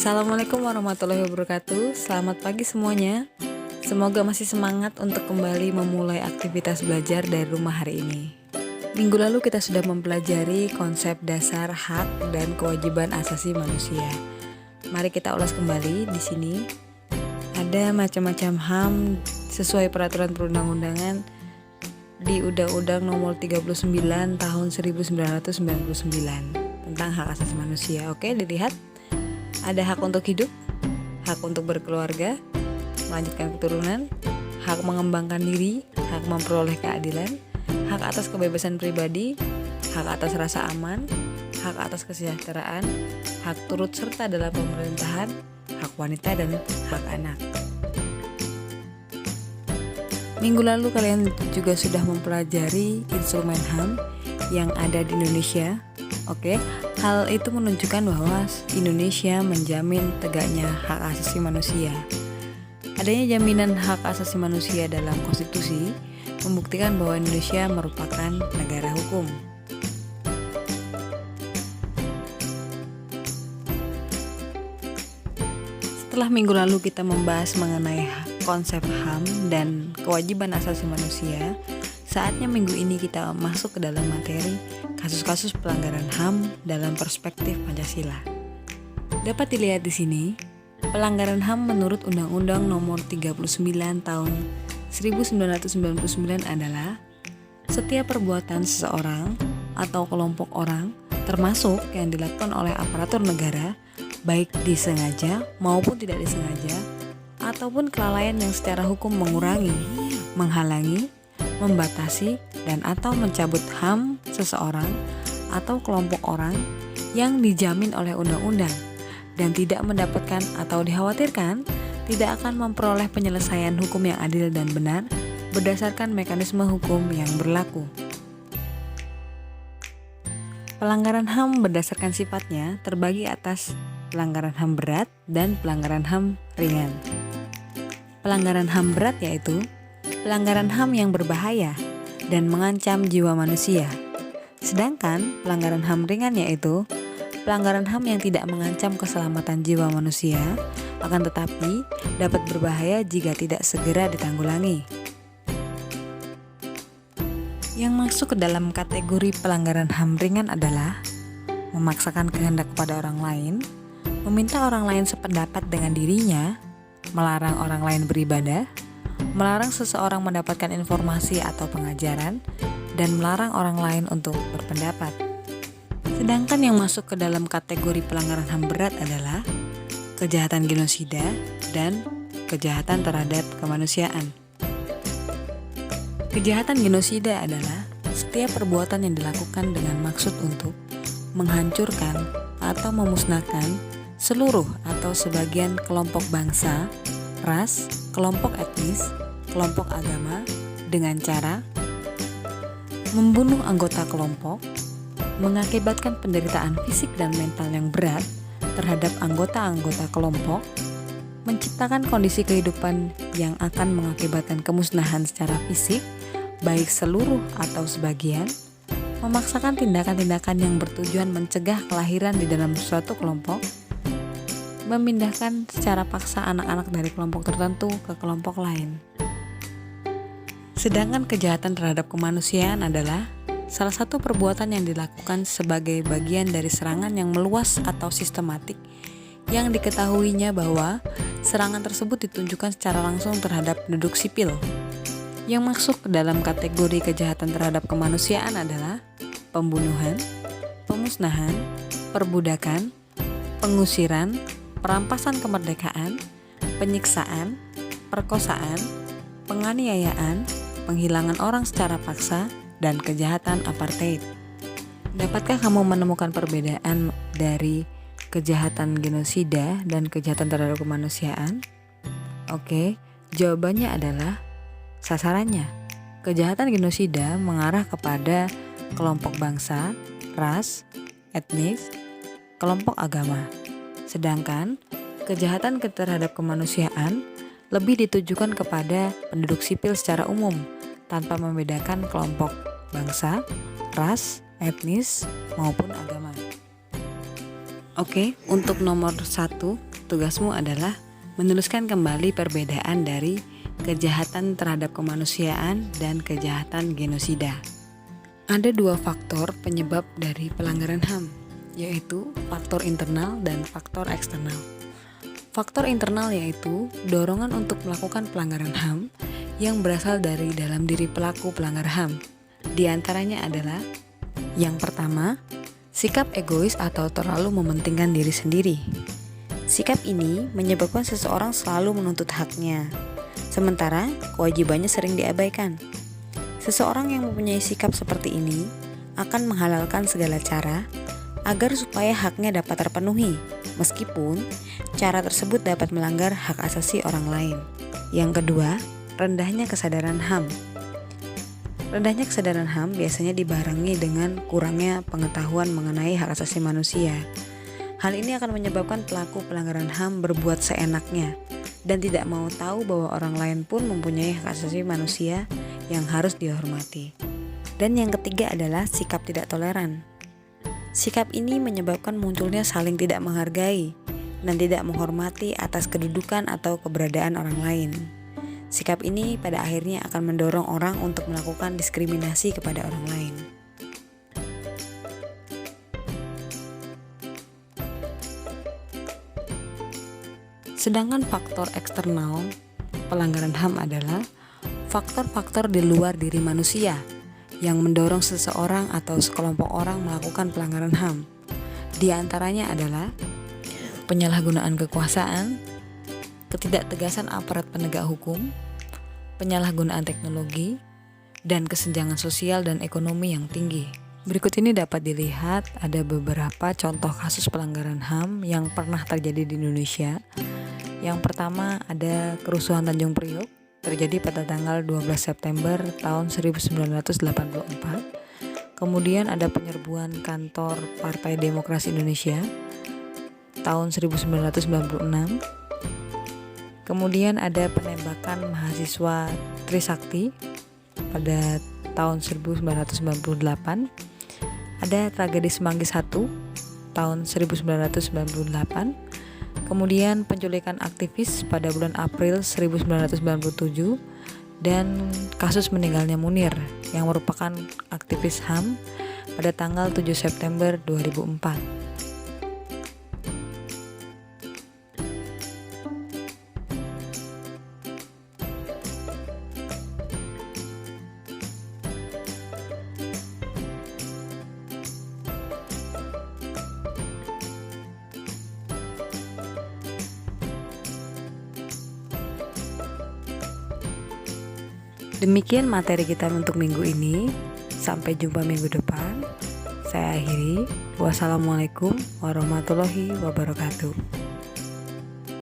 Assalamualaikum warahmatullahi wabarakatuh. Selamat pagi semuanya. Semoga masih semangat untuk kembali memulai aktivitas belajar dari rumah hari ini. Minggu lalu kita sudah mempelajari konsep dasar hak dan kewajiban asasi manusia. Mari kita ulas kembali di sini. Ada macam-macam HAM sesuai peraturan perundang-undangan di Undang-Undang Nomor 39 Tahun 1999 tentang hak asasi manusia. Oke, dilihat. Ada hak untuk hidup, hak untuk berkeluarga, melanjutkan keturunan, hak mengembangkan diri, hak memperoleh keadilan, hak atas kebebasan pribadi, hak atas rasa aman, hak atas kesejahteraan, hak turut serta dalam pemerintahan, hak wanita dan hak anak. Minggu lalu kalian juga sudah mempelajari instrumen HAM yang ada di Indonesia. Oke, hal itu menunjukkan bahwa Indonesia menjamin tegaknya hak asasi manusia. Adanya jaminan hak asasi manusia dalam konstitusi membuktikan bahwa Indonesia merupakan negara hukum. Setelah minggu lalu kita membahas mengenai konsep HAM dan kewajiban asasi manusia, saatnya minggu ini kita masuk ke dalam materi kasus-kasus pelanggaran HAM dalam perspektif Pancasila. Dapat dilihat di sini, pelanggaran HAM menurut Undang-Undang Nomor 39 Tahun 1999 adalah setiap perbuatan seseorang atau kelompok orang, termasuk yang dilakukan oleh aparatur negara, baik disengaja maupun tidak disengaja, ataupun kelalaian yang secara hukum mengurangi, menghalangi, membatasi, dan atau mencabut HAM seseorang atau kelompok orang yang dijamin oleh undang-undang dan tidak mendapatkan atau dikhawatirkan tidak akan memperoleh penyelesaian hukum yang adil dan benar berdasarkan mekanisme hukum yang berlaku. Pelanggaran HAM berdasarkan sifatnya terbagi atas pelanggaran HAM berat dan pelanggaran HAM ringan. Pelanggaran HAM berat yaitu pelanggaran HAM yang berbahaya dan mengancam jiwa manusia. Sedangkan pelanggaran HAM ringan yaitu pelanggaran HAM yang tidak mengancam keselamatan jiwa manusia, akan tetapi dapat berbahaya jika tidak segera ditanggulangi. Yang masuk ke dalam kategori pelanggaran HAM ringan adalah memaksakan kehendak kepada orang lain, meminta orang lain sependapat dengan dirinya, melarang orang lain beribadah, melarang seseorang mendapatkan informasi atau pengajaran, dan melarang orang lain untuk berpendapat. Sedangkan yang masuk ke dalam kategori pelanggaran HAM berat adalah kejahatan genosida dan kejahatan terhadap kemanusiaan. Kejahatan genosida adalah setiap perbuatan yang dilakukan dengan maksud untuk menghancurkan atau memusnahkan seluruh atau sebagian kelompok bangsa, ras, kelompok etnis, kelompok agama dengan cara membunuh anggota kelompok, mengakibatkan penderitaan fisik dan mental yang berat terhadap anggota-anggota kelompok, menciptakan kondisi kehidupan yang akan mengakibatkan kemusnahan secara fisik, baik seluruh atau sebagian, memaksakan tindakan-tindakan yang bertujuan mencegah kelahiran di dalam suatu kelompok, memindahkan secara paksa anak-anak dari kelompok tertentu ke kelompok lain. Sedangkan kejahatan terhadap kemanusiaan adalah salah satu perbuatan yang dilakukan sebagai bagian dari serangan yang meluas atau sistematik yang diketahuinya bahwa serangan tersebut ditunjukkan secara langsung terhadap penduduk sipil. Yang masuk ke dalam kategori kejahatan terhadap kemanusiaan adalah pembunuhan, pemusnahan, perbudakan, pengusiran, perampasan kemerdekaan, penyiksaan, perkosaan, penganiayaan, penghilangan orang secara paksa, dan kejahatan apartheid. Dapatkah kamu menemukan perbedaan dari kejahatan genosida dan kejahatan terhadap kemanusiaan? Oke, jawabannya adalah sasarannya. Kejahatan genosida mengarah kepada kelompok bangsa, ras, etnis, kelompok agama. Sedangkan kejahatan terhadap kemanusiaan lebih ditujukan kepada penduduk sipil secara umum tanpa membedakan kelompok bangsa, ras, etnis, maupun agama. Oke, untuk nomor 1 tugasmu adalah menuliskan kembali perbedaan dari kejahatan terhadap kemanusiaan dan kejahatan genosida. Ada dua faktor penyebab dari pelanggaran HAM, yaitu faktor internal dan faktor eksternal. Faktor internal yaitu dorongan untuk melakukan pelanggaran HAM yang berasal dari dalam diri pelaku pelanggar HAM. Di antaranya adalah yang pertama, sikap egois atau terlalu mementingkan diri sendiri. Sikap ini menyebabkan seseorang selalu menuntut haknya, sementara kewajibannya sering diabaikan. Seseorang yang mempunyai sikap seperti ini akan menghalalkan segala cara agar supaya haknya dapat terpenuhi, meskipun cara tersebut dapat melanggar hak asasi orang lain. Yang kedua, rendahnya kesadaran HAM. Rendahnya kesadaran HAM biasanya dibarengi dengan kurangnya pengetahuan mengenai hak asasi manusia. Hal ini akan menyebabkan pelaku pelanggaran HAM berbuat seenaknya dan tidak mau tahu bahwa orang lain pun mempunyai hak asasi manusia yang harus dihormati. Dan yang ketiga adalah sikap tidak toleran. Sikap ini menyebabkan munculnya saling tidak menghargai dan tidak menghormati atas kedudukan atau keberadaan orang lain. Sikap ini pada akhirnya akan mendorong orang untuk melakukan diskriminasi kepada orang lain. Sedangkan faktor eksternal pelanggaran HAM adalah faktor-faktor di luar diri manusia yang mendorong seseorang atau sekelompok orang melakukan pelanggaran HAM. Di antaranya adalah penyalahgunaan kekuasaan, ketidaktegasan aparat penegak hukum, penyalahgunaan teknologi, dan kesenjangan sosial dan ekonomi yang tinggi. Berikut ini dapat dilihat ada beberapa contoh kasus pelanggaran HAM yang pernah terjadi di Indonesia. Yang pertama ada kerusuhan Tanjung Priok, terjadi pada tanggal 12 September tahun 1984. Kemudian ada penyerbuan kantor Partai Demokrasi Indonesia tahun 1996. Kemudian ada penembakan mahasiswa Trisakti pada tahun 1998. Ada tragedi Semanggi I tahun 1998. Kemudian penculikan aktivis pada bulan April 1997 dan kasus meninggalnya Munir yang merupakan aktivis HAM pada tanggal 7 September 2004. Demikian materi kita untuk minggu ini. Sampai jumpa minggu depan. Saya akhiri. Wassalamualaikum warahmatullahi wabarakatuh.